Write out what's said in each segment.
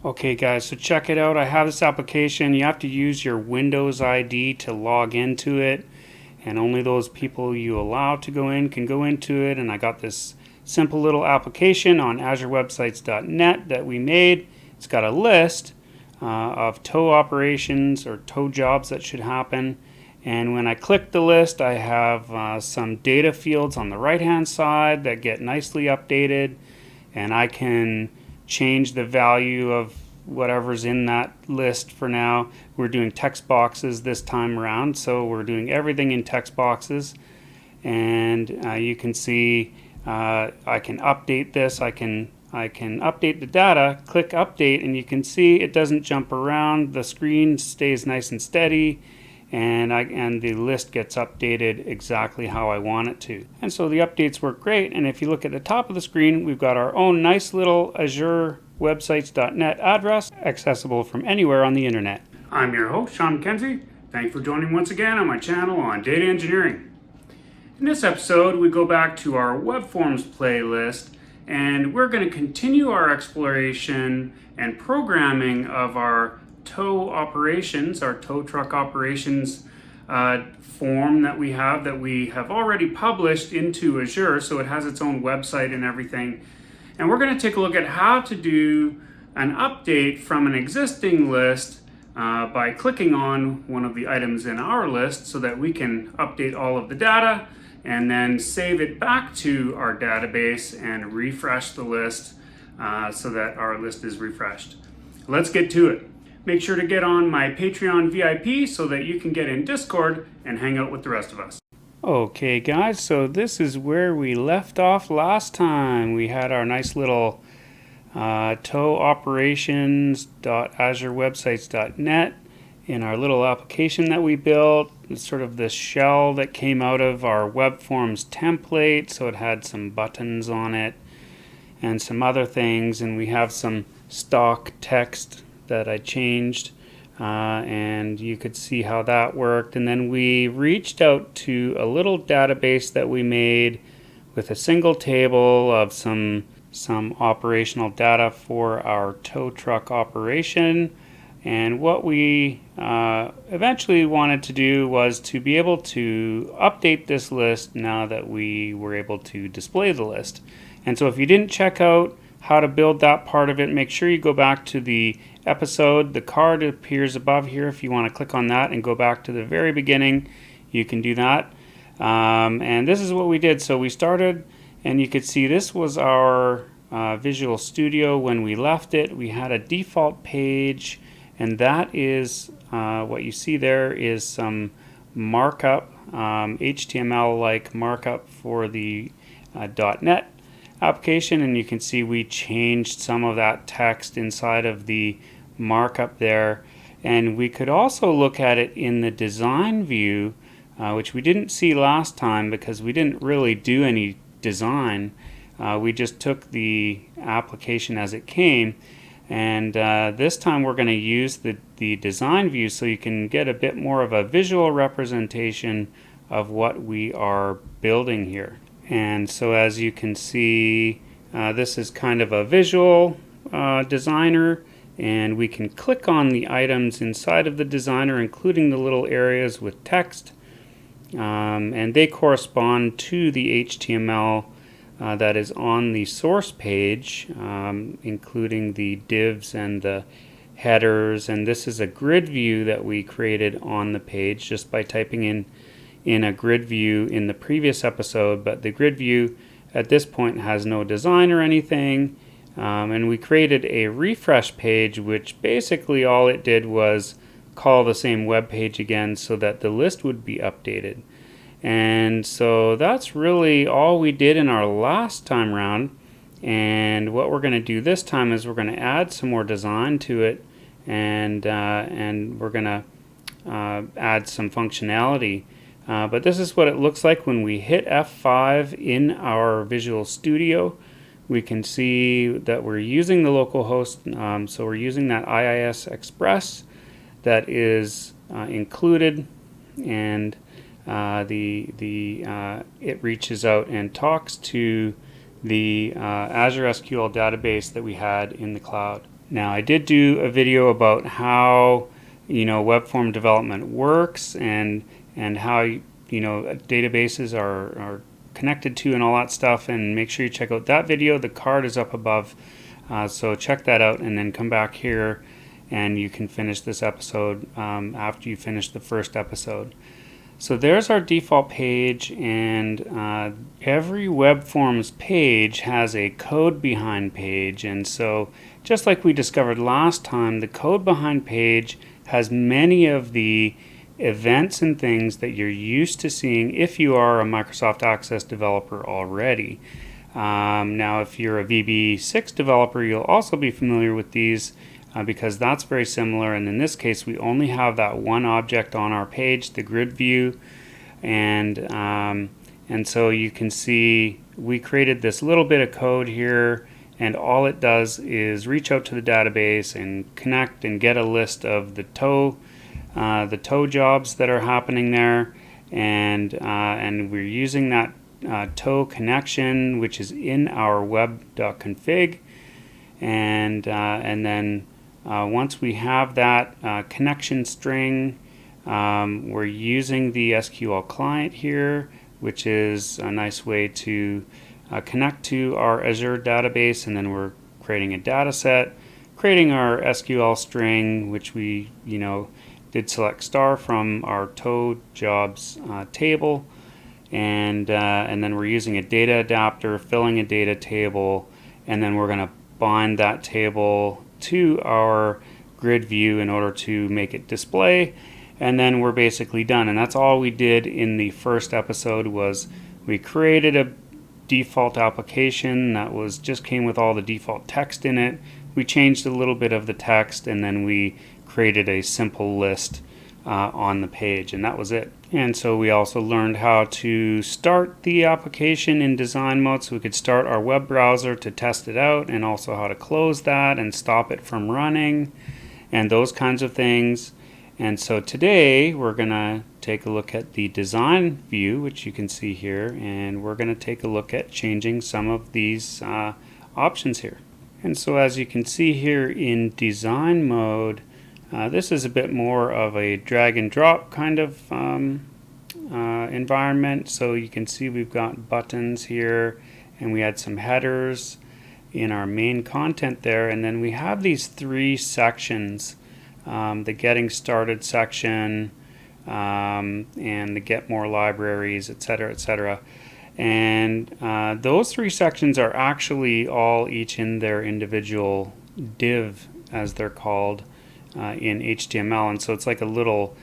Okay guys, so check it out. I have this application. You have to use your Windows ID to log into it, and only those people you allow to go in can go into it. And I got this simple little application on azurewebsites.net that we made. It's got a list of tow operations or tow jobs that should happen. And when I click the list, I have some data fields on the right hand side that get nicely updated, and I can change the value of whatever's in that list. For now, we're doing text boxes this time around, so we're doing everything in text boxes. And you can see I can update this. I can update the data, click update, and you can see it doesn't jump around. The screen stays nice and steady, and the list gets updated exactly how I want it to. And so the updates work great. And if you look at the top of the screen, we've got our own nice little Azure websites.net address, accessible from anywhere on the internet. I'm your host, Sean MacKenzie. Thanks for joining once again on my channel on data engineering. In this episode, we go back to our WebForms playlist, and we're going to continue our exploration and programming of our tow operations, our tow truck operations form that we have already published into Azure, so it has its own website and everything. And we're going to take a look at how to do an update from an existing list by clicking on one of the items in our list so that we can update all of the data and then save it back to our database and refresh the list so that our list is refreshed. Let's get to it. Make sure to get on my Patreon VIP so that you can get in Discord and hang out with the rest of us. Okay guys, so this is where we left off last time. We had our nice little tow operations.azurewebsites.net in our little application that we built. It's sort of this shell that came out of our WebForms template, so it had some buttons on it and some other things, and we have some stock text that I changed, and you could see how that worked. And then we reached out to a little database that we made with a single table of some operational data for our tow truck operation. And what we eventually wanted to do was to be able to update this list now that we were able to display the list. And so if you didn't check out how to build that part of it, make sure you go back to the episode. The card appears above here. If you want to click on that and go back to the very beginning, you can do that. And this is what we did. So we started, and you could see this was our Visual Studio when we left it. We had a default page, and that is what you see there is some markup, HTML-like markup for the .NET application, and you can see we changed some of that text inside of the markup there. And we could also look at it in the design view, which we didn't see last time because we didn't really do any design. We just took the application as it came, and this time we're going to use the design view so you can get a bit more of a visual representation of what we are building here. And so as you can see, this is kind of a visual designer, and we can click on the items inside of the designer, including the little areas with text, and they correspond to the HTML that is on the source page, including the divs and the headers. And this is a grid view that we created on the page just by typing in a grid view in the previous episode, but the grid view at this point has no design or anything. And we created a refresh page, which basically all it did was call the same web page again so that the list would be updated. And so that's really all we did in our last time round. And what we're going to do this time is we're going to add some more design to it, and we're going to add some functionality. But this is what it looks like when we hit F5 in our Visual Studio. We can see that we're using the local host, so we're using that IIS Express that is included, and it reaches out and talks to the Azure SQL database that we had in the cloud. Now, I did do a video about how web form development works and how databases are connected to and all that stuff, and make sure you check out that video. The card is up above, so check that out and then come back here and you can finish this episode after you finish the first episode. So there's our default page, and every web forms page has a code behind page, and so just like we discovered last time, the code behind page has many of the events and things that you're used to seeing if you are a Microsoft Access developer already. Now if you're a VB6 developer, you'll also be familiar with these because that's very similar, and in this case we only have that one object on our page, the grid view, and so you can see we created this little bit of code here, and all it does is reach out to the database and connect and get a list of the tow jobs that are happening there, and we're using that tow connection, which is in our web.config, and then once we have that connection string, we're using the SqlClient here, which is a nice way to connect to our Azure database, and then we're creating a data set, creating our SQL string, which we did select star from our tow jobs table, and then we're using a data adapter, filling a data table, and then we're going to bind that table to our grid view in order to make it display, and then we're basically done. And that's all we did in the first episode. Was we created a default application that just came with all the default text in it. We changed a little bit of the text, and then we created a simple list on the page, and that was it. And so we also learned how to start the application in design mode, so we could start our web browser to test it out, and also how to close that and stop it from running and those kinds of things. And so today we're going to take a look at the design view, which you can see here, and we're going to take a look at changing some of these options here. And so as you can see here in design mode, this is a bit more of a drag and drop kind of environment. So you can see we've got buttons here, and we had some headers in our main content there, and then we have these three sections, the getting started section, and the get more libraries, etc., etc. And those three sections are actually all each in their individual div, as they're called in HTML, and so it's like a little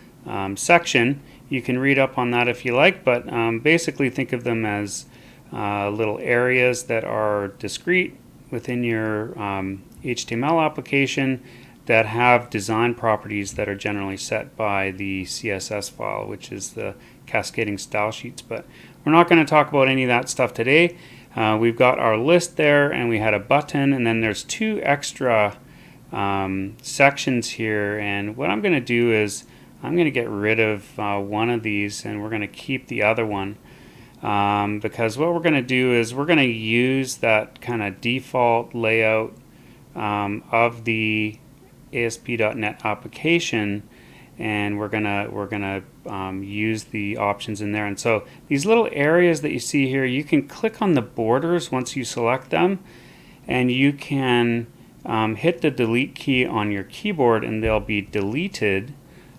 section. You can read up on that if you like, but basically think of them as little areas that are discrete within your HTML application that have design properties that are generally set by the CSS file, which is the cascading style sheets. But we're not going to talk about any of that stuff today. We've got our list there, and we had a button, and then there's two extra sections here, and what I'm going to do is I'm going to get rid of one of these, and we're going to keep the other one, because what we're going to do is we're going to use that kind of default layout of the ASP.NET application, and we're gonna use the options in there. And so these little areas that you see here, you can click on the borders once you select them, and you can hit the delete key on your keyboard, and they'll be deleted.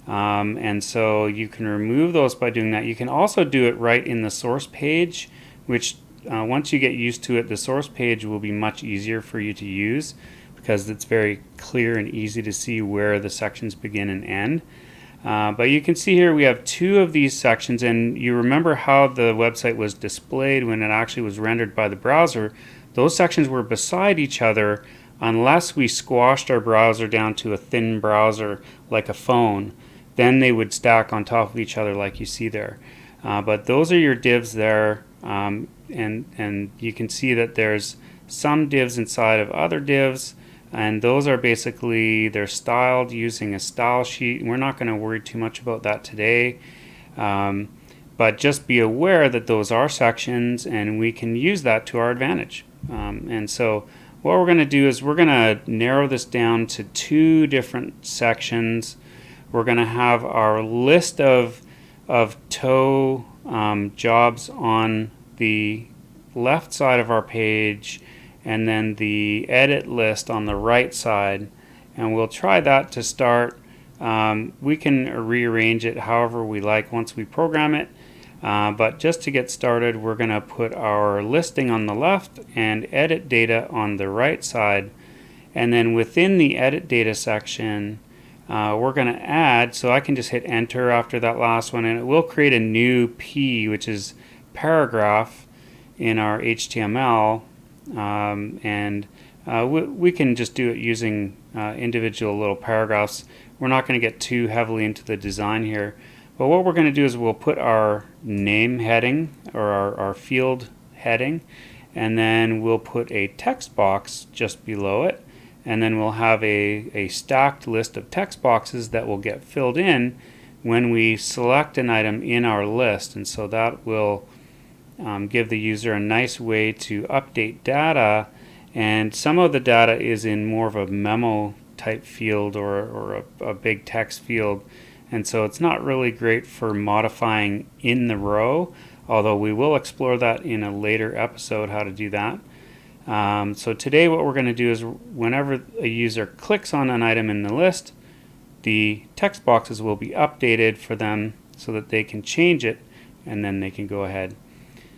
And so you can remove those by doing that. You can also do it right in the source page, which once you get used to it, the source page will be much easier for you to use, because it's very clear and easy to see where the sections begin and end. But you can see here we have two of these sections, and you remember how the website was displayed when it actually was rendered by the browser. Those sections were beside each other unless we squashed our browser down to a thin browser like a phone. Then they would stack on top of each other like you see there. But those are your divs there, and you can see that there's some divs inside of other divs, and those are basically, they're styled using a style sheet. We're not going to worry too much about that today, but just be aware that those are sections, and we can use that to our advantage. And so what we're going to do is we're going to narrow this down to 2 different sections. We're going to have our list of tow jobs on the left side of our page, and then the edit list on the right side, and we'll try that to start. We can rearrange it however we like once we program it, but just to get started, we're going to put our listing on the left and edit data on the right side, and then within the edit data section we're going to add, so I can just hit enter after that last one, and it will create a new P, which is paragraph, in our HTML, and we can just do it using individual little paragraphs. We're not going to get too heavily into the design here, but what we're going to do is we'll put our name heading, or our field heading, and then we'll put a text box just below it, and then we'll have a stacked list of text boxes that will get filled in when we select an item in our list, and so that will give the user a nice way to update data. And some of the data is in more of a memo type field or a big text field, and so it's not really great for modifying in the row, although we will explore that in a later episode, how to do that. So today what we're going to do is whenever a user clicks on an item in the list, the text boxes will be updated for them so that they can change it, and then they can go ahead.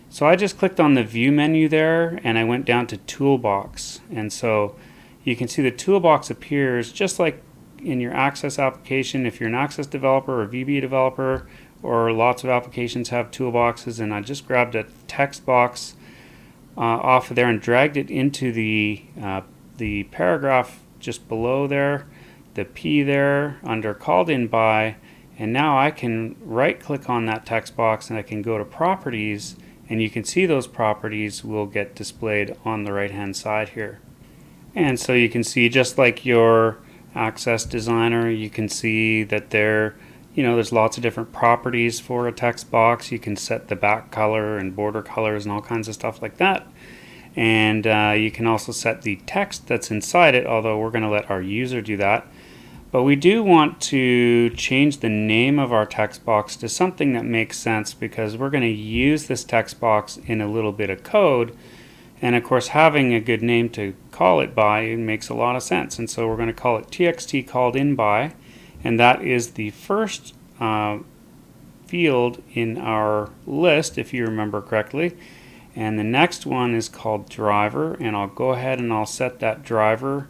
So I just clicked on the view menu there, and I went down to toolbox, and so you can see the toolbox appears just like in your Access application. If you're an Access developer or VB developer, or lots of applications have toolboxes, and I just grabbed a text box off of there and dragged it into the paragraph just below there, the P there under called in by, and now I can right click on that text box and I can go to properties, and you can see those properties will get displayed on the right hand side here. And so you can see, just like your Access designer, you can see that there's lots of different properties for a text box. You can set the back color and border colors and all kinds of stuff like that. And you can also set the text that's inside it, although we're going to let our user do that. But we do want to change the name of our text box to something that makes sense, because we're going to use this text box in a little bit of code. And of course, having a good name to call it by makes a lot of sense. And so we're going to call it txt called in by, and that is the first field in our list, if you remember correctly. And the next one is called driver, and I'll go ahead and I'll set that driver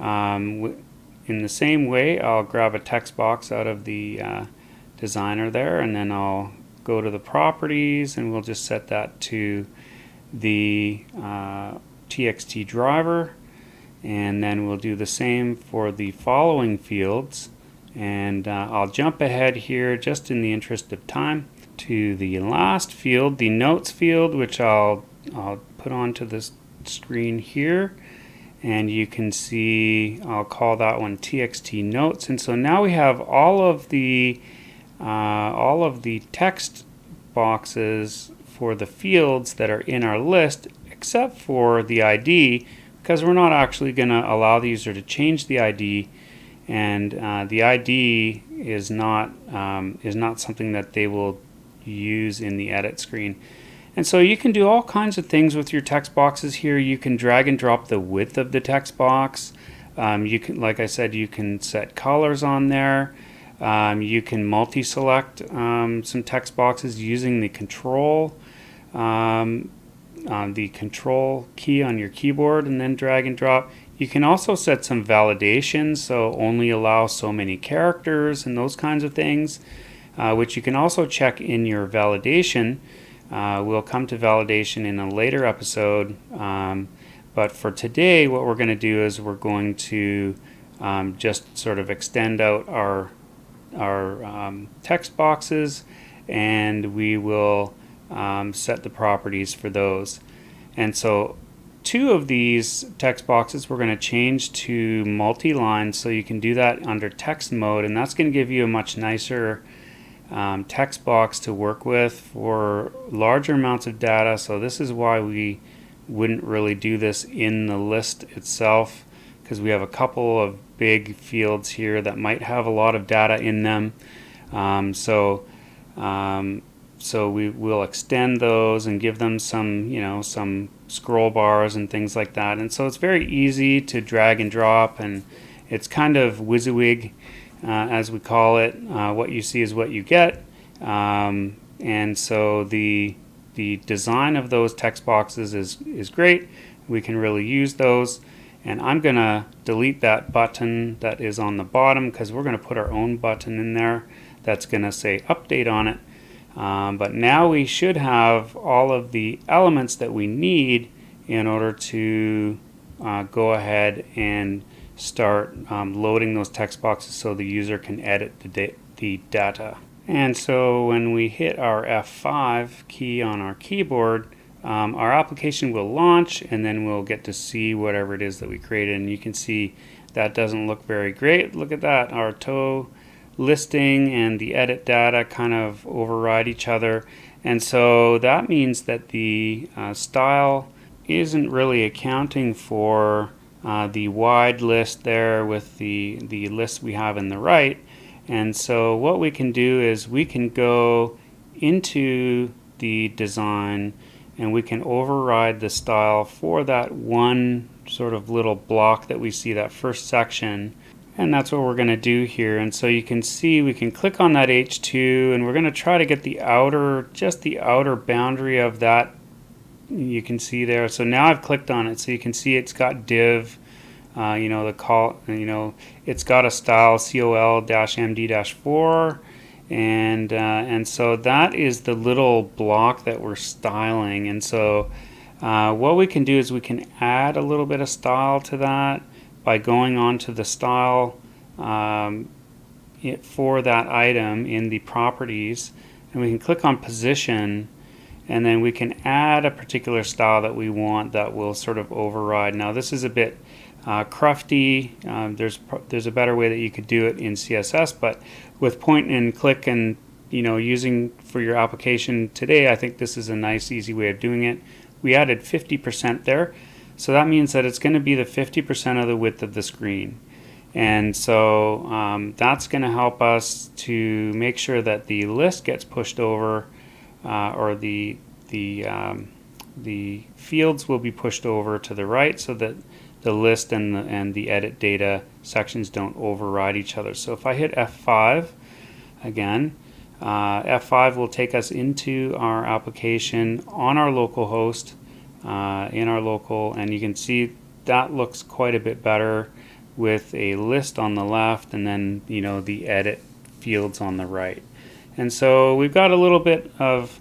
in the same way. I'll grab a text box out of the designer there, and then I'll go to the properties, and we'll just set that to the txt driver, and then we'll do the same for the following fields. And I'll jump ahead here just in the interest of time to the last field, the notes field, which I'll put onto this screen here, and you can see I'll call that one txt notes. And so now we have all of the text boxes for the fields that are in our list, except for the ID, because we're not actually going to allow the user to change the ID, and the ID is not something that they will use in the edit screen. And so you can do all kinds of things with your text boxes here. You can drag and drop the width of the text box. You can, like I said, you can set colors on there. You can multi-select some text boxes using the control key on your keyboard, and then drag and drop. You can also set some validations, so only allow so many characters and those kinds of things, which you can also check in your validation. We'll come to validation in a later episode, but for today what we're going to do is we're going to just sort of extend out our text boxes, and we will set the properties for those. And so 2 of these text boxes we're going to change to multi-line, so you can do that under text mode, and that's going to give you a much nicer text box to work with for larger amounts of data. So this is why we wouldn't really do this in the list itself, because we have a couple of big fields here that might have a lot of data in them. So we will extend those and give them some, some scroll bars and things like that. And so it's very easy to drag and drop, and it's kind of WYSIWYG, as we call it. What you see is what you get. And so the design of those text boxes is great. We can really use those. And I'm going to delete that button that is on the bottom, because we're going to put our own button in there that's going to say update on it. But now we should have all of the elements that we need in order to go ahead and start loading those text boxes so the user can edit the data. And so when we hit our F5 key on our keyboard, our application will launch, and then we'll get to see whatever it is that we created. And you can see that doesn't look very great. Look at that. Our tow listing and the edit data kind of override each other. And so that means that the style isn't really accounting for the wide list there with the list we have in the right. And so what we can do is we can go into the design and we can override the style for that one sort of little block that we see, that first section. And that's what we're going to do here. And so you can see we can click on that H2, and we're going to try to get just the outer boundary of that. You can see there. So now I've clicked on it, so you can see it's got div. It's got a style col-md-4, and so that is the little block that we're styling. And so what we can do is we can add a little bit of style to that by going on to the style for that item in the properties, and we can click on position, and then we can add a particular style that we want that will sort of override. Now this is a bit crufty. There's a better way that you could do it in CSS, but with point and click and using for your application today, I think this is a nice easy way of doing it. We added 50% there, so that means that it's going to be the 50% of the width of the screen. And so that's going to help us to make sure that the list gets pushed over, or the fields will be pushed over to the right, so that the list and the edit data sections don't override each other. So if I hit F5 again, F5 will take us into our application on our local host, in our local, and you can see that looks quite a bit better with a list on the left and then the edit fields on the right. And so we've got a little bit of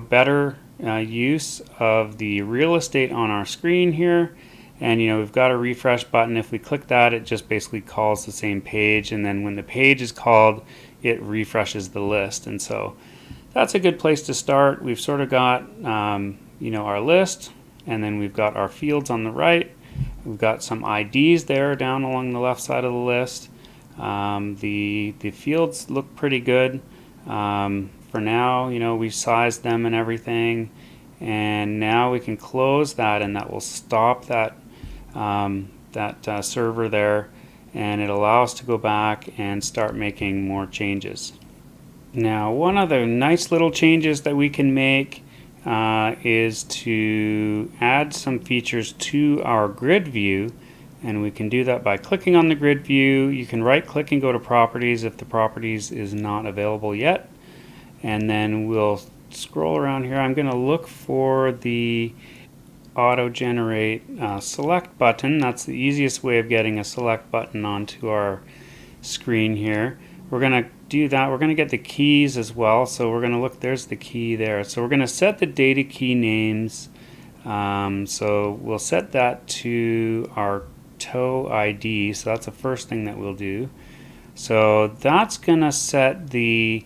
better use of the real estate on our screen here. And we've got a refresh button. If we click that, it just basically calls the same page, and then when the page is called, it refreshes the list. And so that's a good place to start. We've sort of got our list, and then we've got our fields on the right. We've got some IDs there down along the left side of the list. The fields look pretty good for now. We sized them and everything, and now we can close that, and that will stop that server there, and it allows us to go back and start making more changes. Now, one other nice little changes that we can make is to add some features to our grid view, and we can do that by clicking on the grid view. You can right click and go to properties if the properties is not available yet, and then we'll scroll around here. I'm going to look for the auto generate select button. That's the easiest way of getting a select button onto our screen here. We're going to do that. We're going to get the keys as well. So we're going to look, there's the key there. So we're going to set the data key names. So we'll set that to our tow ID. So that's the first thing that we'll do. So that's going to set the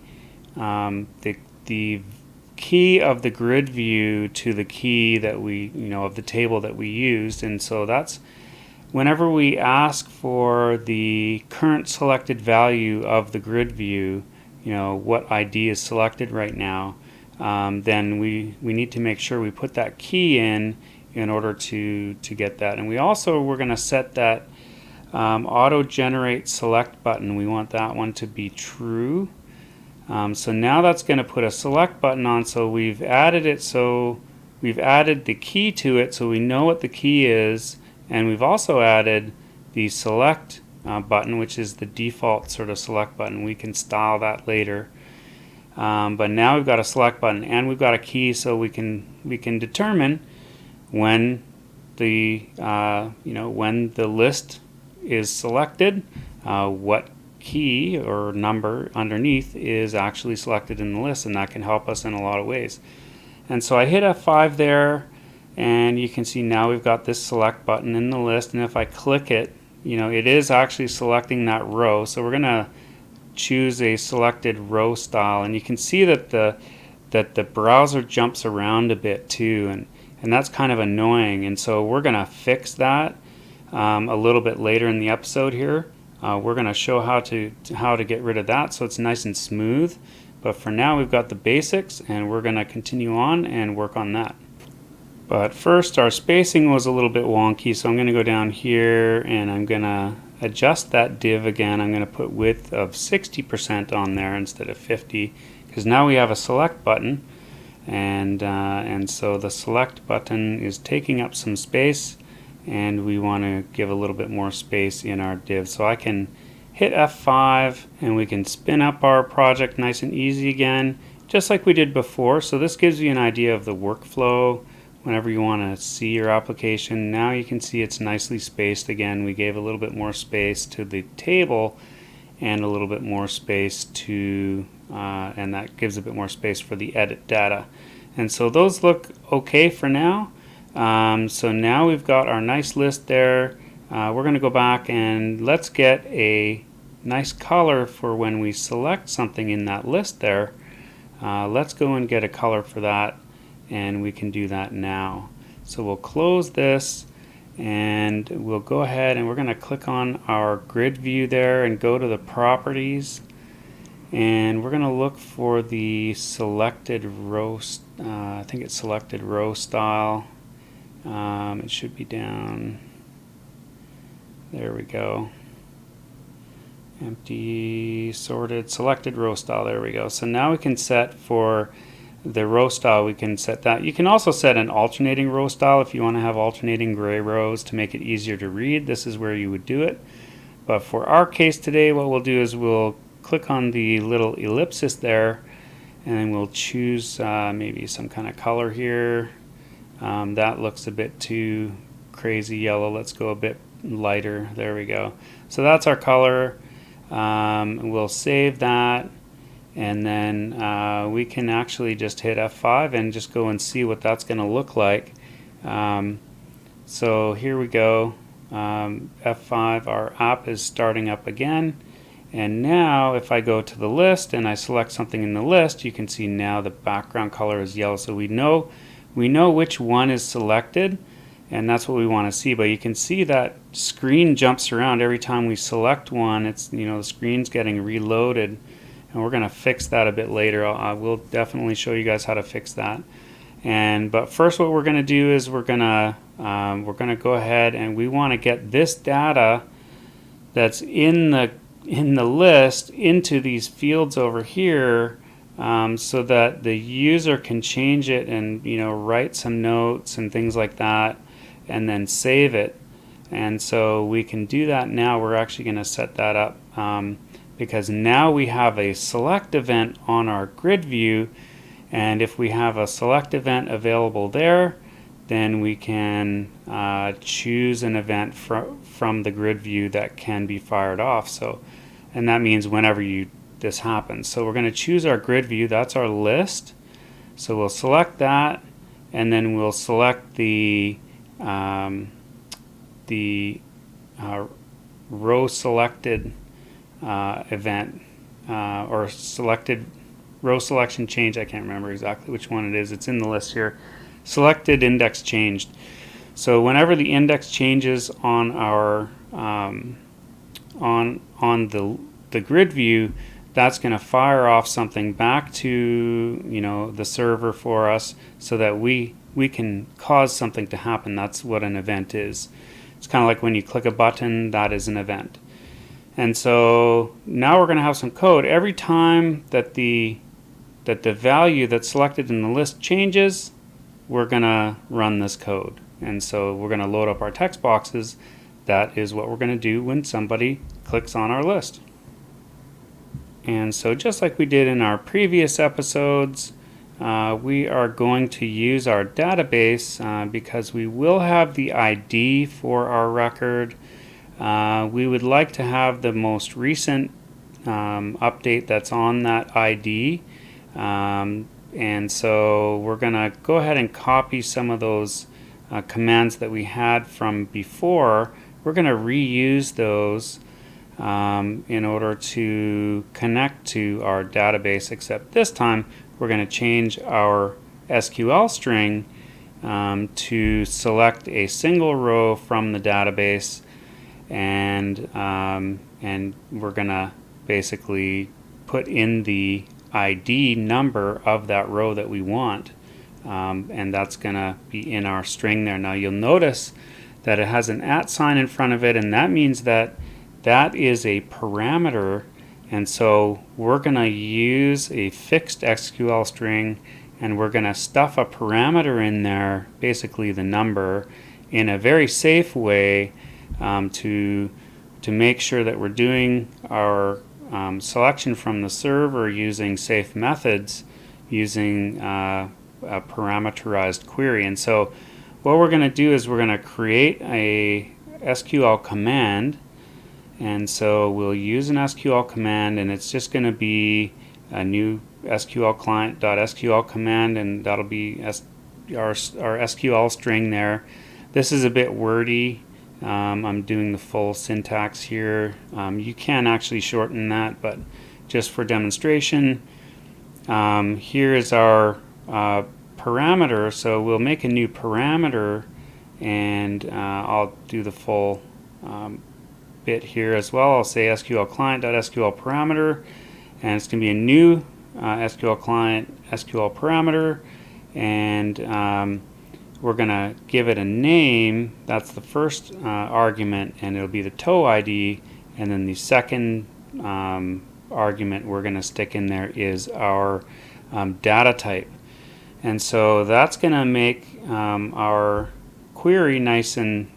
key of the grid view to the key that we, of the table that we used. And so that's whenever we ask for the current selected value of the grid view, what ID is selected right now, then we need to make sure we put that key in order to get that. And we're going to set that auto generate select button. We want that one to be true. So now that's going to put a select button on. So we've added it, so we've added the key to it so we know what the key is, and we've also added the select button, which is the default sort of select button. We can style that later. But now we've got a select button and we've got a key, so we can determine when the when the list is selected, what key or number underneath is actually selected in the list, and that can help us in a lot of ways. And so I hit F5 there, and you can see now we've got this select button in the list, and if I click it, it is actually selecting that row. So we're going to choose a selected row style, and you can see that the browser jumps around a bit too, and that's kind of annoying. And so we're going to fix that a little bit later in the episode here. We're going to show how to get rid of that so it's nice and smooth. But for now we've got the basics, and we're going to continue on and work on that. But first, our spacing was a little bit wonky, so I'm going to go down here and I'm going to adjust that div again. I'm going to put width of 60% on there instead of 50, because now we have a select button, and so the select button is taking up some space, and we want to give a little bit more space in our div. So I can hit F5 and we can spin up our project nice and easy again, just like we did before. So this gives you an idea of the workflow whenever you want to see your application. Now you can see it's nicely spaced again. We gave a little bit more space to the table and a little bit more space to and that gives a bit more space for the edit data. And so those look okay for now. So now we've got our nice list there. We're going to go back and let's get a nice color for when we select something in that list there. Let's go and get a color for that, and we can do that now. So we'll close this and we'll go ahead and we're going to click on our grid view there and go to the properties, and we're going to look for the selected row. I think it's selected row style. It should be down. There we go. Empty, sorted, selected row style. There we go. So now we can set for the row style, we can set that. You can also set an alternating row style if you want to have alternating gray rows to make it easier to read. This is where you would do it. But for our case today, what we'll do is we'll click on the little ellipsis there, and then we'll choose maybe some kind of color here. That looks a bit too crazy yellow. Let's go a bit lighter. There we go. So that's our color. We'll save that, and then we can actually just hit F5 and just go and see what that's going to look like. So here we go. F5, our app is starting up again, and now if I go to the list and I select something in the list, you can see now the background color is yellow, so we know which one is selected, and that's what we want to see. But you can see that screen jumps around every time we select one. It's, the screen's getting reloaded, and we're going to fix that a bit later. We'll definitely show you guys how to fix that. But first, what we're going to do is we're going to go ahead and we want to get this data that's in the list into these fields over here, so that the user can change it and write some notes and things like that, and then save it. And so we can do that now. We're actually going to set that up because now we have a select event on our grid view, and if we have a select event available there, then we can choose an event from the grid view that can be fired off. So, and that means whenever this happens. So we're going to choose our grid view. That's our list. So we'll select that, and then we'll select the row selected event or selected row selection change. I can't remember exactly which one it is. It's in the list here. Selected index changed. So whenever the index changes on our on the grid view, that's going to fire off something back to, you know, the server for us so that we can cause something to happen. That's what an event is. It's kind of like when you click a button, that is an event. And so now we're going to have some code. Every time that the value that's selected in the list changes, we're going to run this code. And so we're going to load up our text boxes. That is what we're going to do when somebody clicks on our list. And so just like we did in our previous episodes, we are going to use our database because we will have the ID for our record. We would like to have the most recent update that's on that ID. And so we're going to go ahead and copy some of those commands that we had from before. We're going to reuse those in order to connect to our database, except this time we're going to change our SQL string to select a single row from the database, and we're going to basically put in the ID number of that row that we want, and that's going to be in our string there. Now you'll notice that it has an @ sign in front of it, and that means that that is a parameter, and so we're going to use a fixed SQL string, and we're going to stuff a parameter in there, basically the number, in a very safe way to make sure that we're doing our selection from the server using safe methods, using a parameterized query. And so what we're going to do is we're going to create a SQL command, and so we'll use an SQL command, and it's just going to be a new SqlClient.SQL command, and that'll be our SQL string there. This is a bit wordy. I'm doing the full syntax here. You can actually shorten that, but just for demonstration, here is our parameter. So we'll make a new parameter, and I'll do the full bit here as well. I'll say SqlClient.SQL parameter, and it's going to be a new SqlClient SQL parameter, and we're going to give it a name. That's the first argument, and it'll be the tow ID, and then the second argument we're going to stick in there is our data type. And so that's going to make our query nice and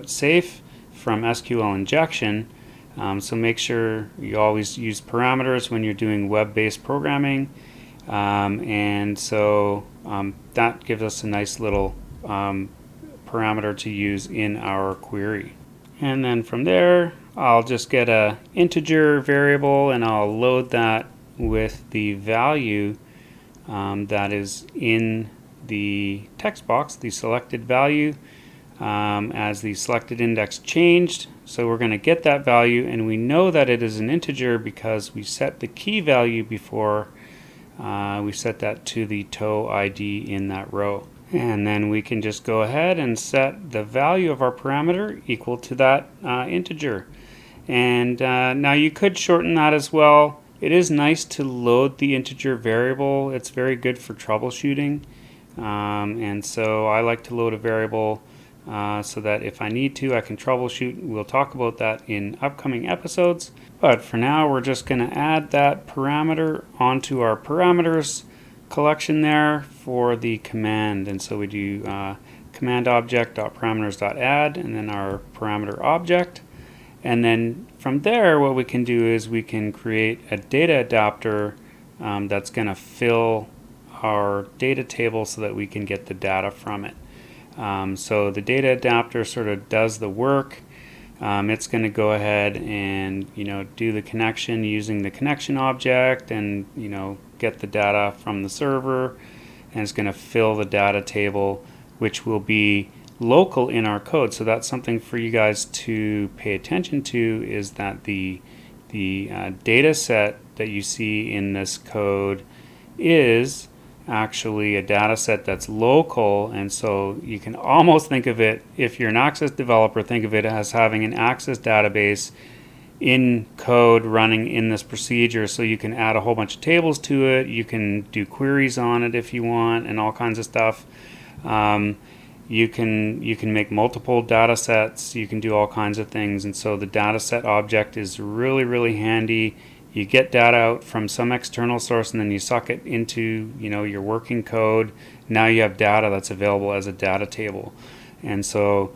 safe from SQL injection. So make sure you always use parameters when you're doing web-based programming. And so that gives us a nice little parameter to use in our query. And then from there, I'll just get a integer variable, and I'll load that with the value that is in the text box, the selected value, as the selected index changed. So we're going to get that value, and we know that it is an integer because we set the key value before we set that to the tow ID in that row. And then we can just go ahead and set the value of our parameter equal to that integer. And now you could shorten that as well. It is nice to load the integer variable. It's very good for troubleshooting. And so I like to load a variable so that if I need to, I can troubleshoot. We'll talk about that in upcoming episodes. But for now, we're just going to add that parameter onto our parameters collection there for the command. And so we do command object.parameters.add, and then our parameter object. And then from there, what we can do is we can create a data adapter that's going to fill our data table so that we can get the data from it. So the data adapter sort of does the work. It's going to go ahead and do the connection using the connection object, and get the data from the server, and it's going to fill the data table, which will be local in our code. So that's something for you guys to pay attention to, is that the data set that you see in this code is actually a data set that's local. And so you can almost think of it, if you're an Access developer, think of it as having an Access database in code running in this procedure, so you can add a whole bunch of tables to it, you can do queries on it if you want, and all kinds of stuff. You can make multiple data sets, you can do all kinds of things, and so the data set object is really handy. You get data out from some external source and then you suck it into your working code. Now you have data that's available as a data table, and so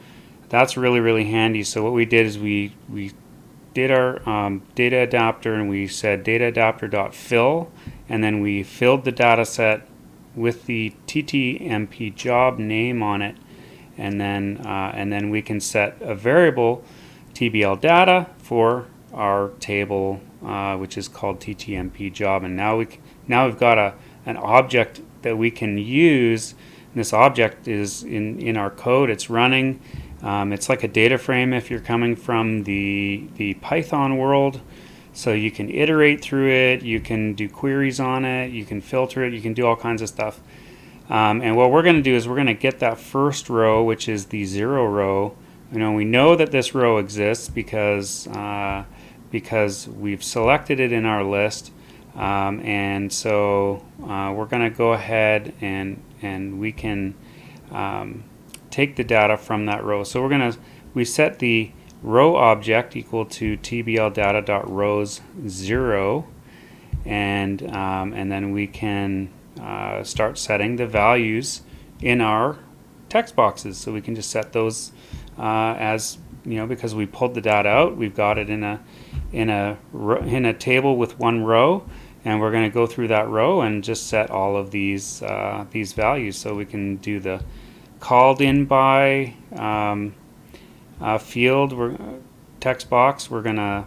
that's really handy. So what we did is we did our data adapter, and we said data adapter.fill, and then we filled the data set with the TTMP job name on it, and then we can set a variable TBL data for our table, which is called TTMP job, and now we've got an object that we can use. And this object is in our code. It's running. It's like a data frame if you're coming from the Python world. So you can iterate through it, you can do queries on it, you can filter it, you can do all kinds of stuff. And what we're going to do is we're going to get that first row, which is the 0 row. We know that this row exists because we've selected it in our list. And so we're going to go ahead and we can take the data from that row. So we set the row object equal to tbl data.rows 0, and then we can start setting the values in our text boxes. So we can just set those as because we pulled the data out, we've got it in a table with one row, and we're going to go through that row and just set all of these values. So we can do the called in by field text box. We're going to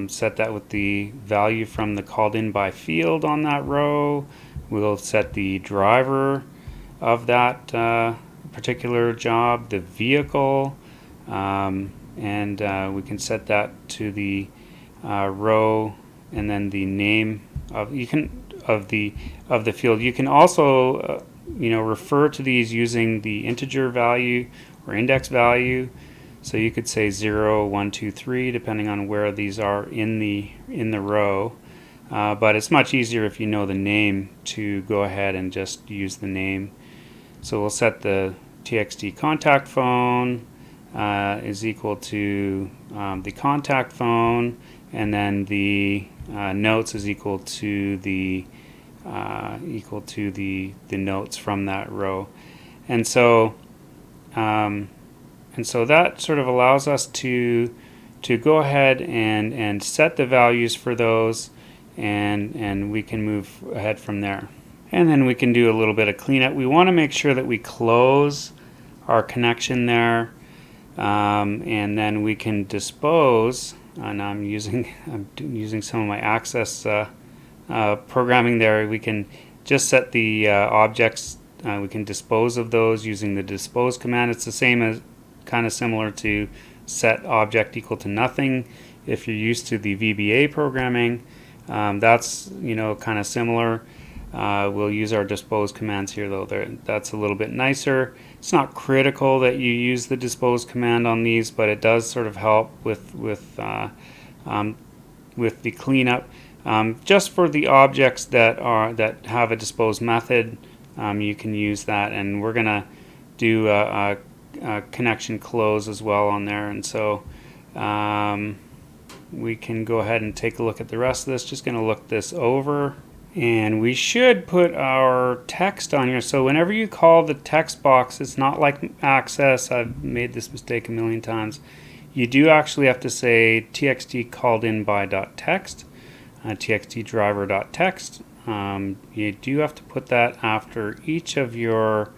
set that with the value from the called in by field on that row. We'll set the driver of that particular job, the vehicle, and we can set that to the row, and then the name of the field. You can also refer to these using the integer value or index value. So you could say 0, 1, 2, 3, depending on where these are in the row. But it's much easier if you know the name to go ahead and just use the name. So we'll set the txt contact phone is equal to the contact phone, and then the notes is equal to the notes from that row. And so that sort of allows us to go ahead and set the values for those, and we can move ahead from there. And then we can do a little bit of cleanup. We want to make sure that we close our connection there, and then we can dispose. And I'm using some of my Access programming there. We can just set the objects. We can dispose of those using the dispose command. It's the same as kind of similar to set object equal to nothing. If you're used to the VBA programming, that's kind of similar. We'll use our dispose commands here, though. That's a little bit nicer. It's not critical that you use the dispose command on these, but it does sort of help with the cleanup. Just for the objects that have a dispose method, you can use that, and we're gonna do a connection close as well on there. And so we can go ahead and take a look at the rest of this. Just going to look this over, and we should put our text on here. So whenever you call the text box, it's not like Access. I've made this mistake a million times. You do actually have to say txt called in by .text, txt driver.text. You do have to put that after each of your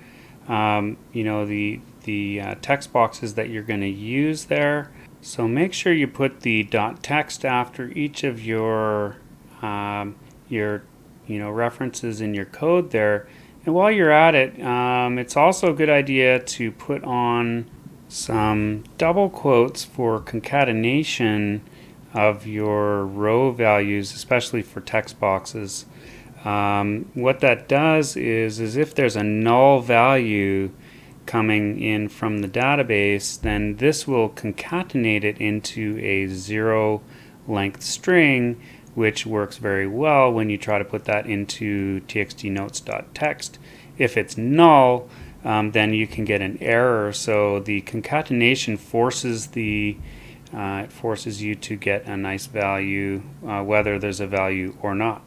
the text boxes that you're going to use there. So make sure you put the .text after each of your references in your code there. And while you're at it, it's also a good idea to put on some double quotes for concatenation of your row values, especially for text boxes. What that does is if there's a null value coming in from the database, then this will concatenate it into a 0, length string, which works very well when you try to put that into txtnotes.txt. If it's null, then you can get an error. So the concatenation forces it forces you to get a nice value, whether there's a value or not.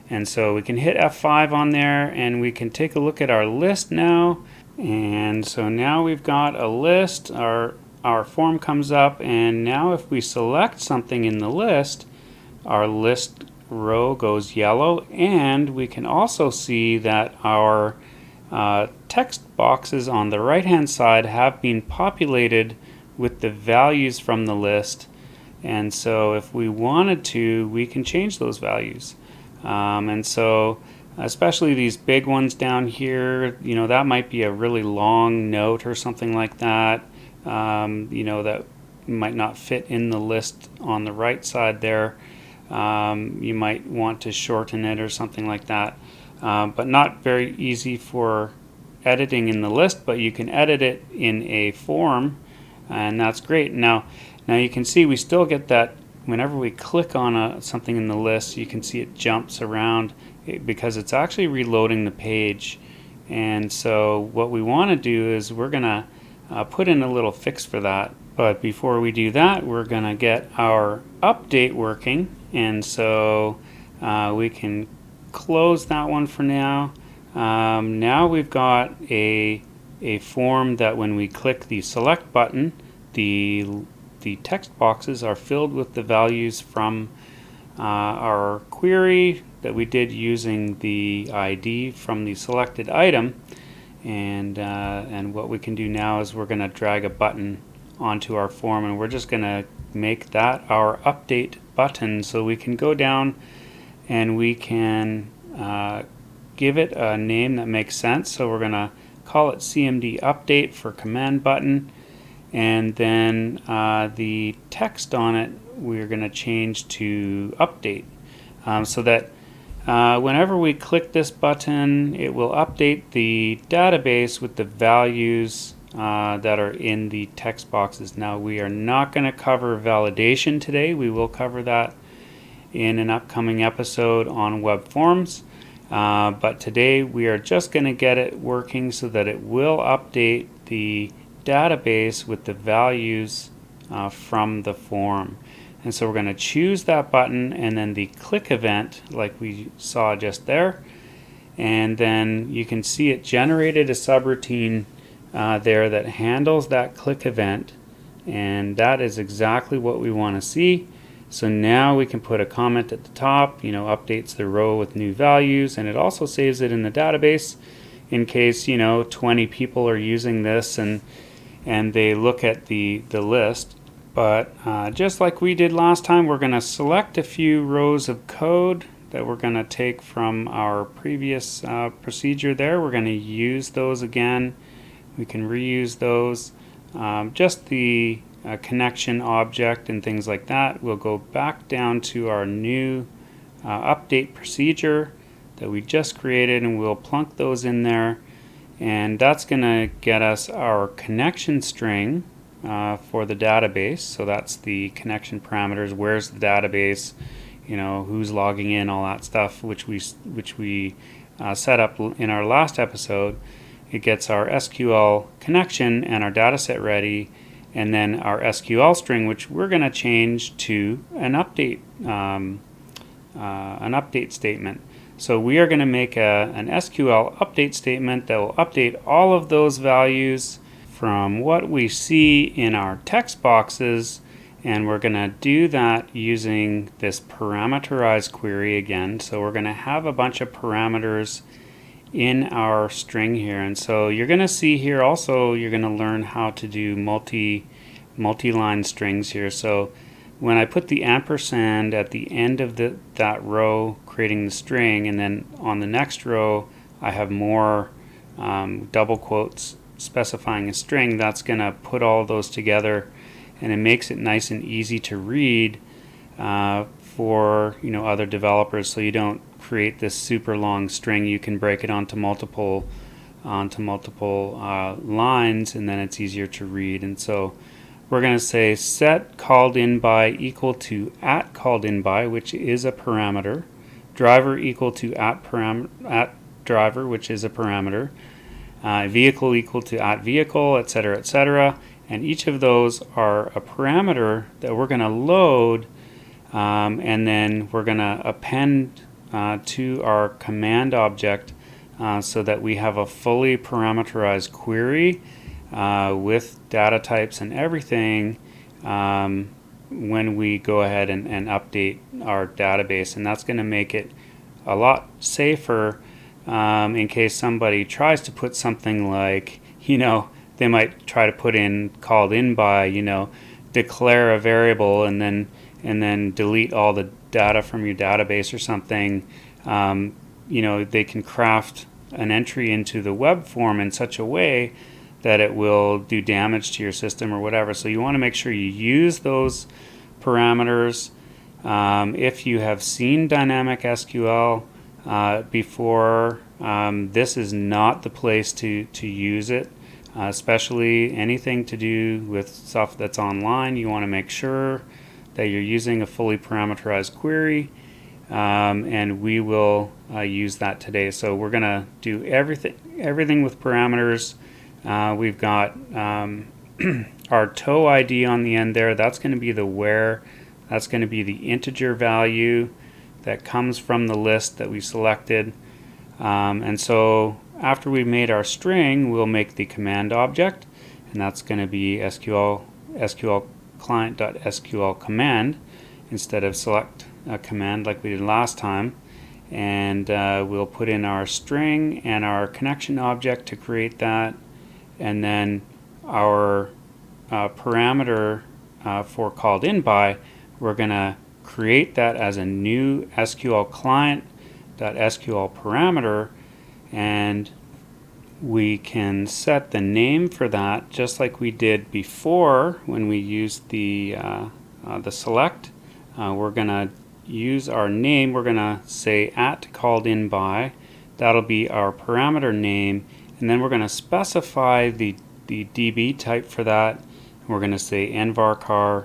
And so we can hit F5 on there, and we can take a look at our list now. And so now we've got a list. Our form comes up, and now if we select something in the list, our list row goes yellow, and we can also see that our text boxes on the right hand side have been populated with the values from the list. And so if we wanted to, we can change those values. And so especially these big ones down here, you know, that might be a really long note or something like that, you know, that might not fit in the list on the right side there. You might want to shorten it or something like that, but not very easy for editing in the list, but you can edit it in a form, and that's great. Now you can see we still get that whenever we click on something in the list, you can see it jumps around because it's actually reloading the page. And so what we want to do is we're going to put in a little fix for that. But before we do that, we're going to get our update working. And so we can close that one for now. Now we've got a form that when we click the select button, the text boxes are filled with the values from our query that we did using the ID from the selected item. And what we can do now is we're going to drag a button onto our form, and we're just going to make that our update button, so we can go down and we can give it a name that makes sense. So we're going to call it CMD update for command button, and then the text on it we're going to change to update, so that whenever we click this button, it will update the database with the values that are in the text boxes. Now we are not going to cover validation today. We will cover that in an upcoming episode on WebForms. But today we are just going to get it working so that it will update the database with the values from the form. And so we're going to choose that button and then the click event like we saw just there. And then you can see it generated a subroutine there that handles that click event. And that is exactly what we want to see. So now we can put a comment at the top, you know, updates the row with new values, and it also saves it in the database in case, you know, 20 people are using this and they look at the list. But just like we did last time, we're going to select a few rows of code that we're going to take from our previous procedure there. We're going to use those again. We can reuse those. Just the connection object and things like that. We'll go back down to our new update procedure that we just created, and we'll plunk those in there. And that's going to get us our connection string for the database. So that's the connection parameters. Where's the database? You know, who's logging in, all that stuff, which we set up in our last episode. It gets our SQL connection and our data set ready, and then our SQL string, which we're going to change to an update statement. So we are going to make an SQL update statement that will update all of those values from what we see in our text boxes, and we're going to do that using this parameterized query again. So we're going to have a bunch of parameters in our string here, and so you're going to see here also you're going to learn how to do multi-line strings here. So when I put the ampersand at the end of that row creating the string, and then on the next row I have more double quotes specifying a string, that's going to put all those together, and it makes it nice and easy to read for, you know, other developers. So you don't create this super long string. You can break it onto multiple lines, and then it's easier to read. And so we're going to say set called in by equal to at called in by, which is a parameter, driver equal to at driver, which is a parameter, vehicle equal to at vehicle, etc., etc. And each of those are a parameter that we're going to load, and then we're going to append to our command object so that we have a fully parameterized query with data types and everything when we go ahead and update our database. And that's going to make it a lot safer in case somebody tries to put something like, they might try to put in called in by, declare a variable and then delete all the data from your database or something. They can craft an entry into the web form in such a way that it will do damage to your system or whatever. So you want to make sure you use those parameters. If you have seen dynamic SQL before, this is not the place to use it, especially anything to do with stuff that's online. You want to make sure that you're using a fully parameterized query, and we will use that today. So we're going to do everything with parameters. We've got our tow ID on the end there. That's going to be the where. That's going to be the integer value that comes from the list that we selected. And so after we've made our string, we'll make the command object, and that's going to be SqlClient.SQL command instead of select command like we did last time. And we'll put in our string and our connection object to create that, and then our parameter for called in by, we're going to create that as a new SqlClient.SQL parameter, and we can set the name for that just like we did before when we used the select. We're going to use our name. We're going to say at called in by. That'll be our parameter name, and then we're going to specify the DB type for that. We're going to say nvarchar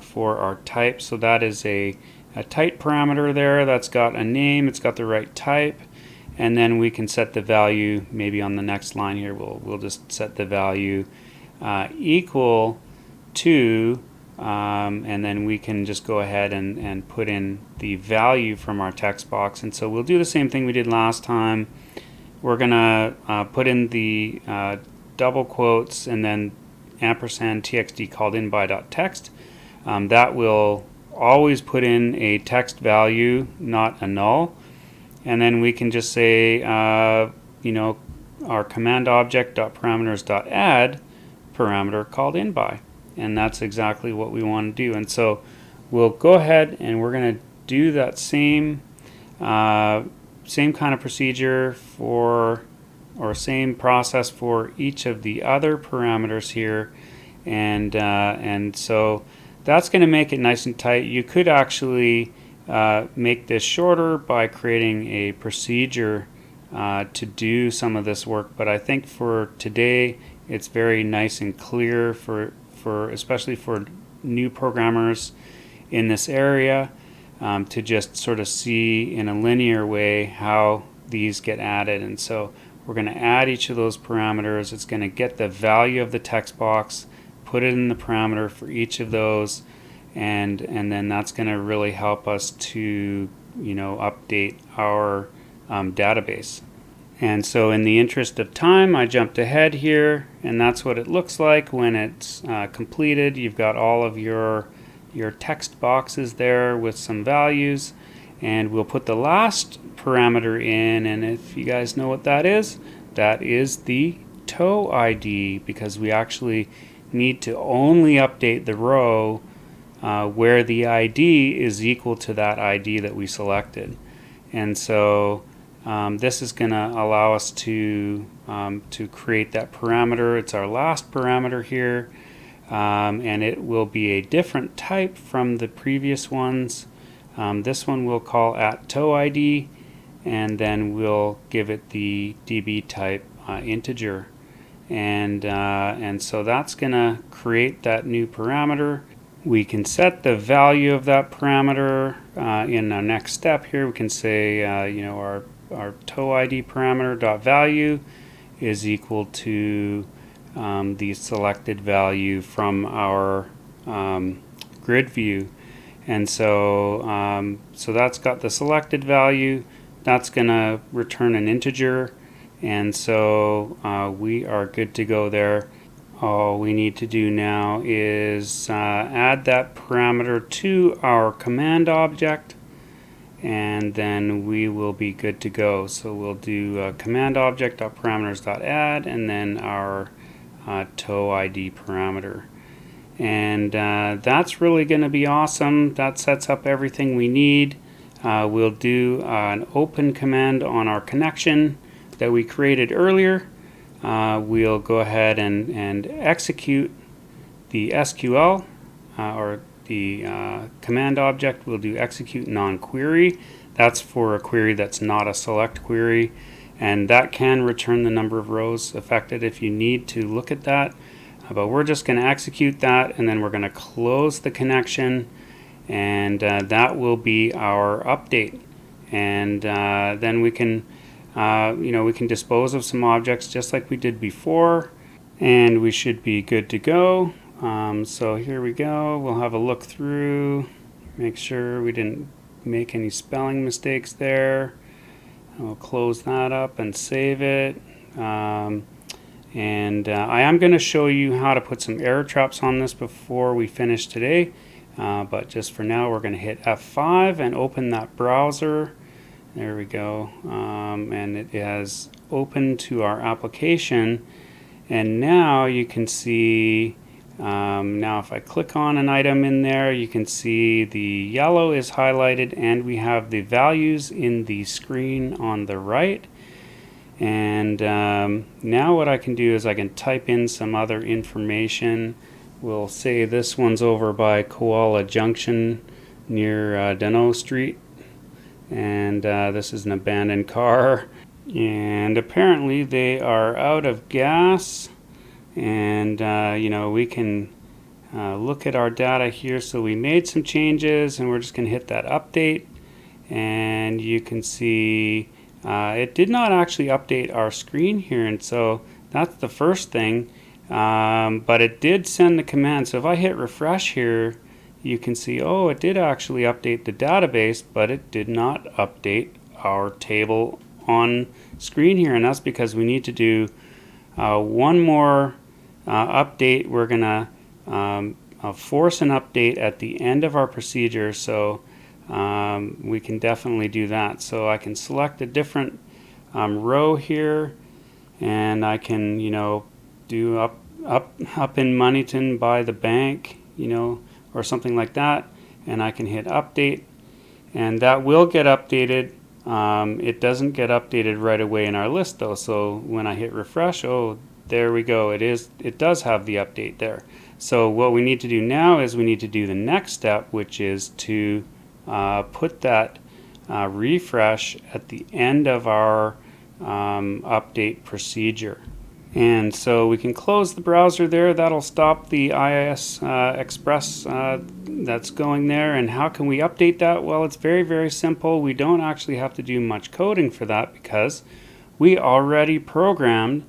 for our type. So that is a type parameter there that's got a name, it's got the right type, and then we can set the value. Maybe on the next line here we'll just set the value equal to, and then we can just go ahead and put in the value from our text box. And so we'll do the same thing we did last time. We're gonna put in the double quotes and then ampersand txt called in by .text. That will always put in a text value, not a null. And then we can just say, our command object .parameters.add parameter called in by. And that's exactly what we want to do. And so we'll go ahead and we're going to do that same kind of procedure same process for each of the other parameters here. And so that's going to make it nice and tight. You could actually make this shorter by creating a procedure to do some of this work, but I think for today it's very nice and clear for especially for new programmers in this area to just sort of see in a linear way how these get added. And so we're going to add each of those parameters. It's going to get the value of the text box, put it in the parameter for each of those, and then that's going to really help us to update our database. And so in the interest of time, I jumped ahead here, and that's what it looks like when it's completed. You've got all of your text boxes there with some values, and we'll put the last parameter in, and if you guys know what that is the tow ID, because we actually need to only update the row where the ID is equal to that ID that we selected. And so this is going to allow us to create that parameter. It's our last parameter here, and it will be a different type from the previous ones. This one we'll call at tow ID, and then we'll give it the DB type integer. and so that's going to create that new parameter. We can set the value of that parameter in our next step here. We can say our toe ID parameter dot value is equal to the selected value from our grid view, and so so that's got the selected value. That's going to return an integer, and so we are good to go there. All we need to do now is add that parameter to our command object, and then we will be good to go. So we'll do command object.parameters.add and then our toe ID parameter. And that's really going to be awesome. That sets up everything we need. We'll do an open command on our connection that we created earlier. We'll go ahead and execute the SQL or the command object. We'll do execute non-query. That's for a query that's not a select query, and that can return the number of rows affected if you need to look at that. But we're just going to execute that, and then we're going to close the connection, and that will be our update. And then we can we can dispose of some objects just like we did before, and we should be good to go. So here we go. We'll have a look through, make sure we didn't make any spelling mistakes there. We'll close that up and save it. I am going to show you how to put some error traps on this before we finish today. But just for now, we're going to hit F5 and open that browser. There we go, and it has opened to our application, and now you can see, now if I click on an item in there, you can see the yellow is highlighted and we have the values in the screen on the right. And now what I can do is I can type in some other information. We'll say this one's over by Koala Junction near Dano Street. And this is an abandoned car, and apparently they are out of gas. And we can look at our data here. So we made some changes, and we're just going to hit that update, and you can see it did not actually update our screen here, and so that's the first thing. But it did send the command. So if I hit refresh here, you can see, oh, it did actually update the database, but it did not update our table on screen here, and that's because we need to do one more update. We're going to force an update at the end of our procedure, so we can definitely do that. So I can select a different row here, and I can do up in Moneyton by the bank, or something like that, and I can hit update, and that will get updated. It doesn't get updated right away in our list though, so when I hit refresh, oh, there we go, it does have the update there. So what we need to do now is we need to do the next step, which is to put that refresh at the end of our update procedure. And so we can close the browser there. That'll stop the IIS Express that's going there. And how can we update that? Well, it's very, very simple. We don't actually have to do much coding for that because we already programmed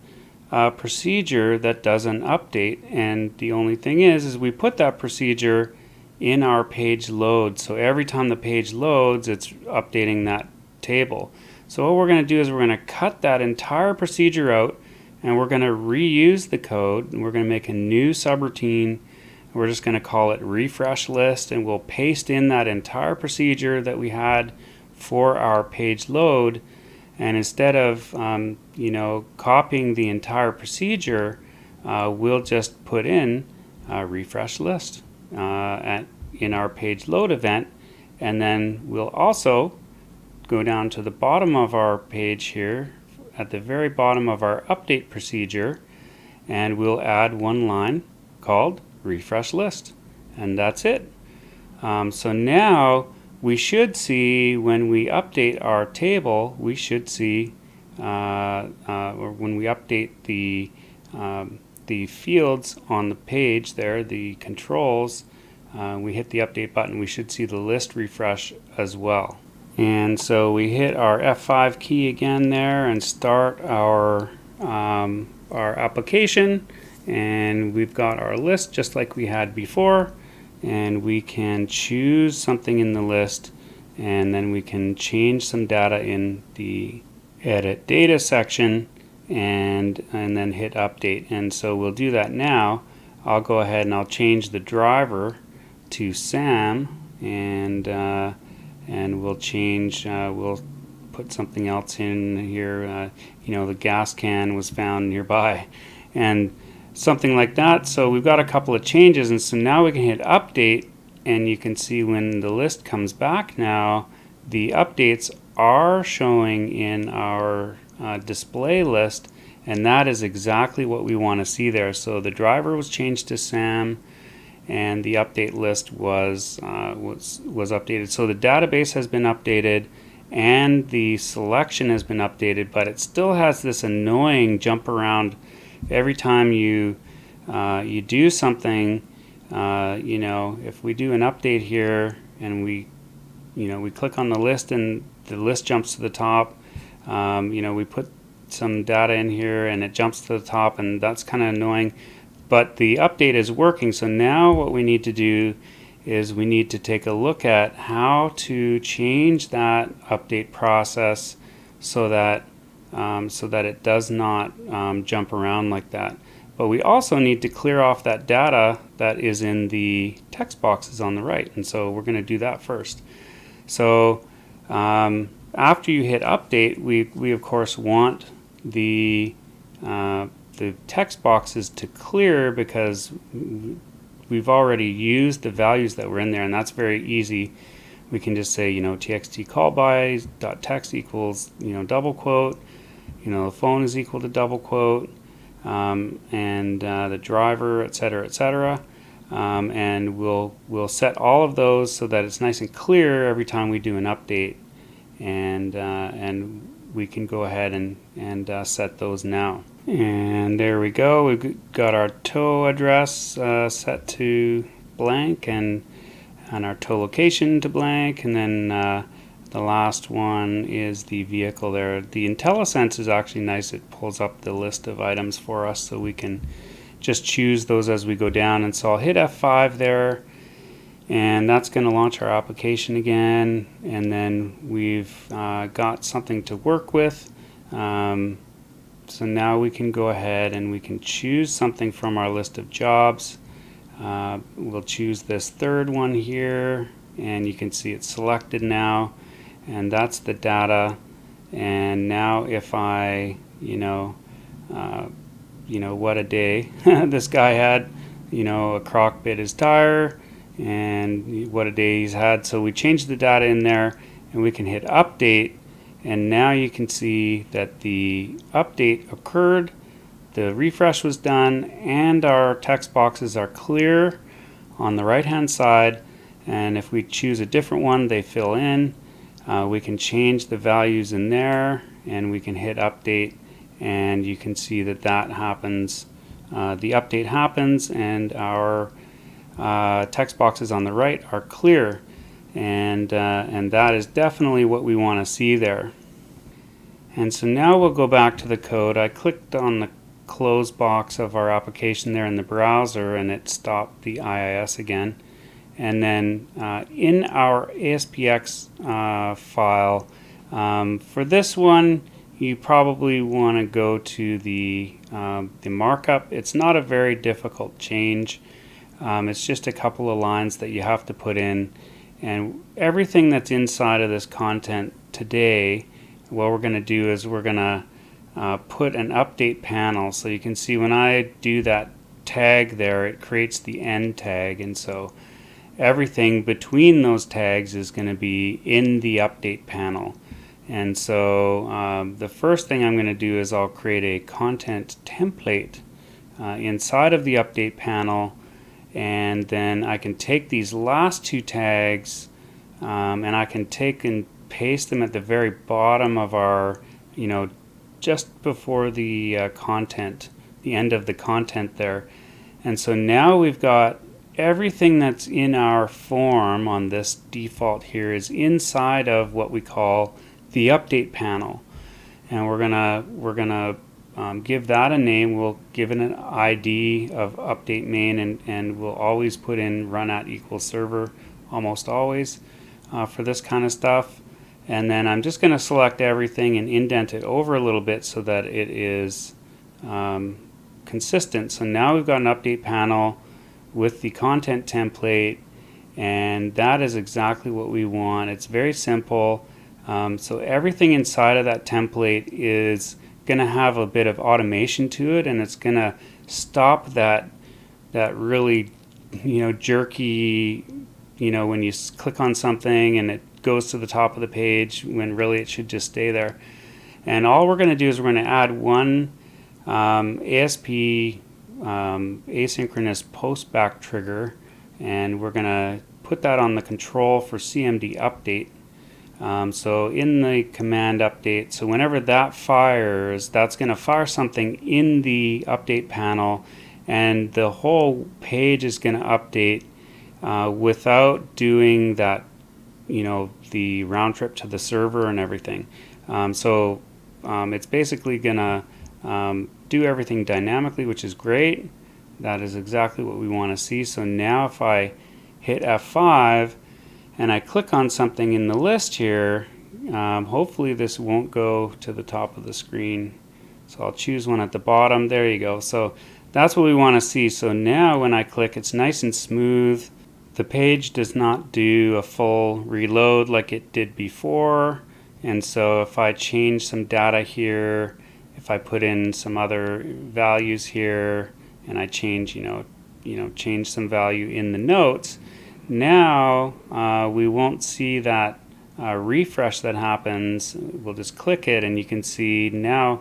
a procedure that does an update. And the only thing is we put that procedure in our page load. So every time the page loads, it's updating that table. So what we're going to do is we're going to cut that entire procedure out, and we're going to reuse the code, and we're going to make a new subroutine. We're just going to call it refresh list, and we'll paste in that entire procedure that we had for our page load. And instead of copying the entire procedure, we'll just put in a refresh list in our page load event, and then we'll also go down to the bottom of our page here, at the very bottom of our update procedure, and we'll add one line called refresh list, and that's it. So now we should see, when we update our table, we should see, or when we update the the fields on the page there, the controls, we hit the update button, we should see the list refresh as well. And so we hit our F5 key again there and start our application, and we've got our list just like we had before, and we can choose something in the list, and then we can change some data in the edit data section, and then hit update. And so we'll do that now. I'll go ahead and I'll change the driver to Sam, and we'll change, we'll put something else in here, the gas can was found nearby, and something like that. So we've got a couple of changes, and so now we can hit update, and you can see when the list comes back now, the updates are showing in our display list, and that is exactly what we want to see there. So the driver was changed to Sam, and the update list was updated. So the database has been updated and the selection has been updated, but it still has this annoying jump around every time you do something. If we do an update here and we click on the list and the list jumps to the top, we put some data in here and it jumps to the top, and that's kind of annoying. But the update is working, so now what we need to do is we need to take a look at how to change that update process so that it does not jump around like that. But we also need to clear off that data that is in the text boxes on the right, and so we're going to do that first. So after you hit update, we of course want the text boxes to clear, because we've already used the values that were in there, and that's very easy. We can just say, txt call by dot text equals, double quote, the phone is equal to double quote, and the driver, etc., etc. And we'll set all of those so that it's nice and clear every time we do an update, and we can go ahead and set those now. And there we go. We've got our tow address set to blank, and our tow location to blank, and then the last one is the vehicle there. The IntelliSense is actually nice. It pulls up the list of items for us, so we can just choose those as we go down. And so I'll hit F5 there, and that's going to launch our application again, and then we've got something to work with. So now we can go ahead and we can choose something from our list of jobs. We'll choose this third one here, and you can see it's selected now, and that's the data. And now if I, what a day this guy had, a crock bit his tire, and what a day he's had. So we change the data in there, and we can hit update. And now you can see that the update occurred, the refresh was done, and our text boxes are clear on the right hand side. And if we choose a different one, they fill in. We can change the values in there, and we can hit update, and you can see that happens. The update happens, and our text boxes on the right are clear. And that is definitely what we want to see there. And so now we'll go back to the code. I clicked on the close box of our application there in the browser, and it stopped the IIS again. And then in our aspx file, for this one, you probably want to go to the markup. It's not a very difficult change. It's just a couple of lines that you have to put in. And everything that's inside of this content today, what we're going to do is we're going to put an update panel. So you can see when I do that tag there, it creates the end tag. And so everything between those tags is going to be in the update panel. And so the first thing I'm going to do is I'll create a content template inside of the update panel. And then I can take these last two tags and I can take and paste them at the very bottom of our, just before the content, end of the content there. And so now we've got everything that's in our form on this default here is inside of what we call the update panel. And we're gonna give that a name. We'll give it an ID of update main, and we'll always put in run at equals server, almost always, for this kind of stuff. And then I'm just going to select everything and indent it over a little bit so that it is consistent. So now we've got an update panel with the content template, and that is exactly what we want. It's very simple. So everything inside of that template is going to have a bit of automation to it, and it's going to stop that really jerky, when you click on something and it goes to the top of the page when really it should just stay there. And all we're going to do is we're going to add one ASP asynchronous post back trigger, and we're going to put that on the control for CMD update. So in the command update, so whenever that fires, that's going to fire something in the update panel, and the whole page is going to update without doing that, the round trip to the server and everything. So it's basically going to do everything dynamically, which is great. That is exactly what we want to see. So now if I hit F5 and I click on something in the list here, hopefully this won't go to the top of the screen. So I'll choose one at the bottom. There you go. So that's what we want to see. So now when I click, it's nice and smooth. The page does not do a full reload like it did before. And so if I change some data here, if I put in some other values here, and I change, change some value in the notes, now we won't see that refresh that happens. We'll just click it, and you can see now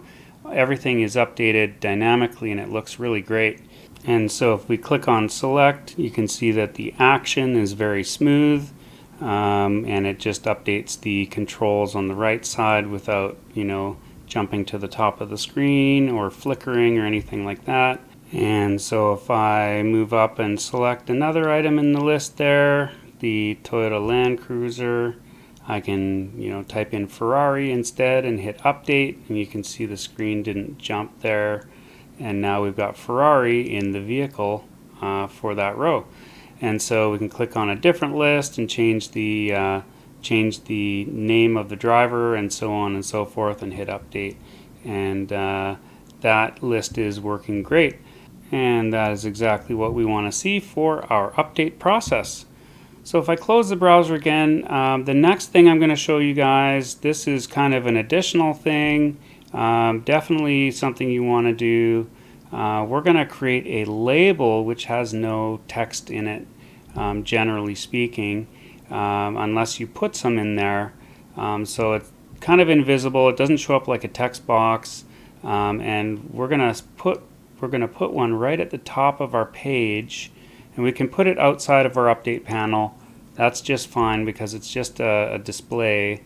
everything is updated dynamically, and it looks really great. And so if we click on select, you can see that the action is very smooth, and it just updates the controls on the right side without, jumping to the top of the screen or flickering or anything like that. And so if I move up and select another item in the list there, the Toyota Land Cruiser, I can type in Ferrari instead and hit update, and you can see the screen didn't jump there, and now we've got Ferrari in the vehicle for that row. And so we can click on a different list and change the name of the driver and so on and so forth, and hit update, and that list is working great. And that is exactly what we want to see for our update process. So if I close the browser again, the next thing I'm going to show you guys, this is kind of an additional thing, definitely something you want to do. We're going to create a label which has no text in it, generally speaking, unless you put some in there. So it's kind of invisible. It doesn't show up like a text box, and we're going to put one right at the top of our page, and we can put it outside of our update panel. That's just fine because it's just a display,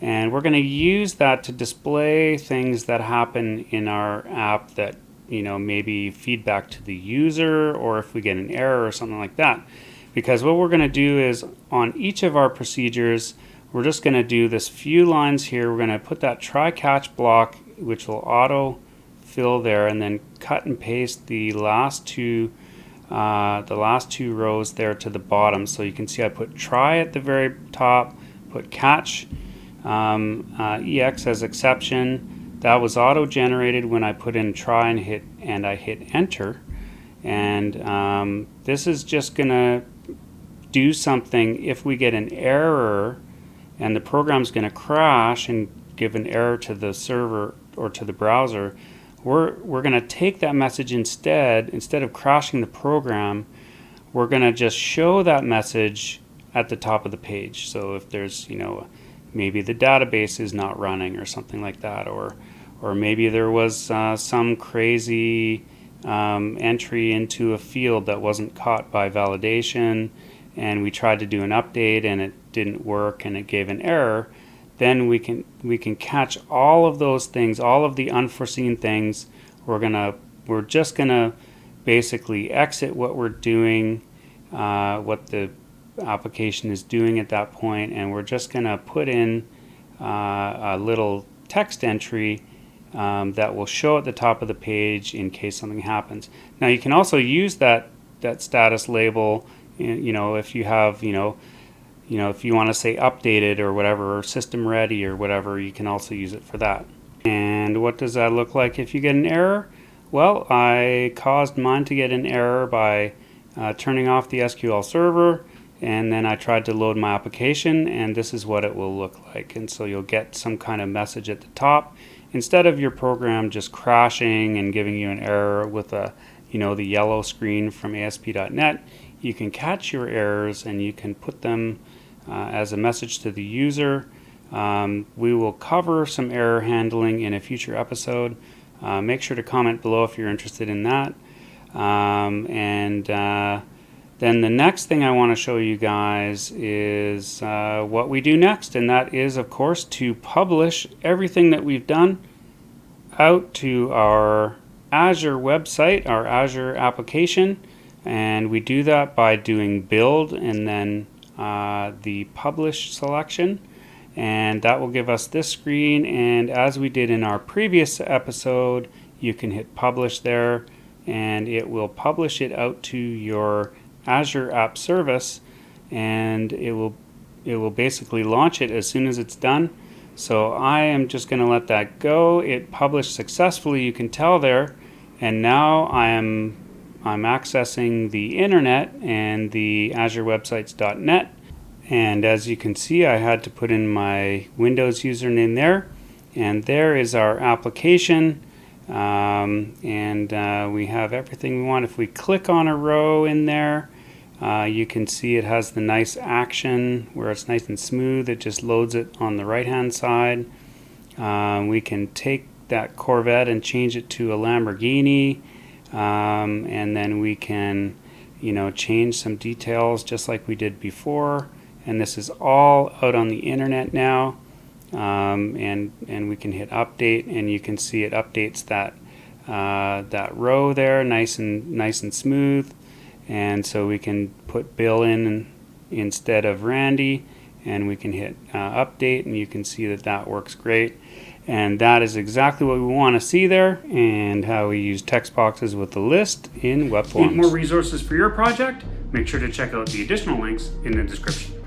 and we're going to use that to display things that happen in our app that maybe feedback to the user, or if we get an error or something like that. Because what we're going to do is on each of our procedures, we're just going to do this few lines here. We're going to put that try catch block, which will auto fill there, and then cut and paste the last two rows there to the bottom. So you can see I put try at the very top, put catch EX as exception. That was auto generated when I put in try and I hit enter. And this is just gonna do something if we get an error and the program's gonna crash and give an error to the server or to the browser. We're going to take that message instead of crashing the program. We're going to just show that message at the top of the page. So if there's, maybe the database is not running or something like that, or maybe there was some crazy entry into a field that wasn't caught by validation, and we tried to do an update and it didn't work and it gave an error. Then we can catch all of those things, all of the unforeseen things. We're going to we're just going to basically exit what we're doing, what the application is doing at that point, and we're just going to put in a little text entry that will show at the top of the page in case something happens. Now you can also use that status label, if you have, if you want to say updated or whatever, or system ready or whatever, you can also use it for that. And what does that look like if you get an error? Well, I caused mine to get an error by turning off the SQL server, and then I tried to load my application, and this is what it will look like. And so you'll get some kind of message at the top. Instead of your program just crashing and giving you an error with the yellow screen from ASP.NET, you can catch your errors and you can put them as a message to the user. We will cover some error handling in a future episode. Make sure to comment below if you're interested in that. Then the next thing I want to show you guys is what we do next, and that is, of course, to publish everything that we've done out to our Azure website, our Azure application, and we do that by doing build and then the publish selection, and that will give us this screen. And as we did in our previous episode, you can hit publish there, and it will publish it out to your Azure App Service, and it will basically launch it as soon as it's done. So I am just going to let that go. It published successfully, you can tell there, and now I'm accessing the internet and the Azure websites.net, and as you can see, I had to put in my Windows username there, and there is our application. We have everything we want. If we click on a row in there, you can see it has the nice action where it's nice and smooth. It just loads it on the right hand side. We can take that Corvette and change it to a Lamborghini, and then we can change some details just like we did before, and this is all out on the internet now. And we can hit update, and you can see it updates that row there nice and smooth. And so we can put Bill in instead of Randy, and we can hit update, and you can see that works great. And that is exactly what we want to see there, and how we use text boxes with the list in WebForms. Need more resources for your project? Make sure to check out the additional links in the description.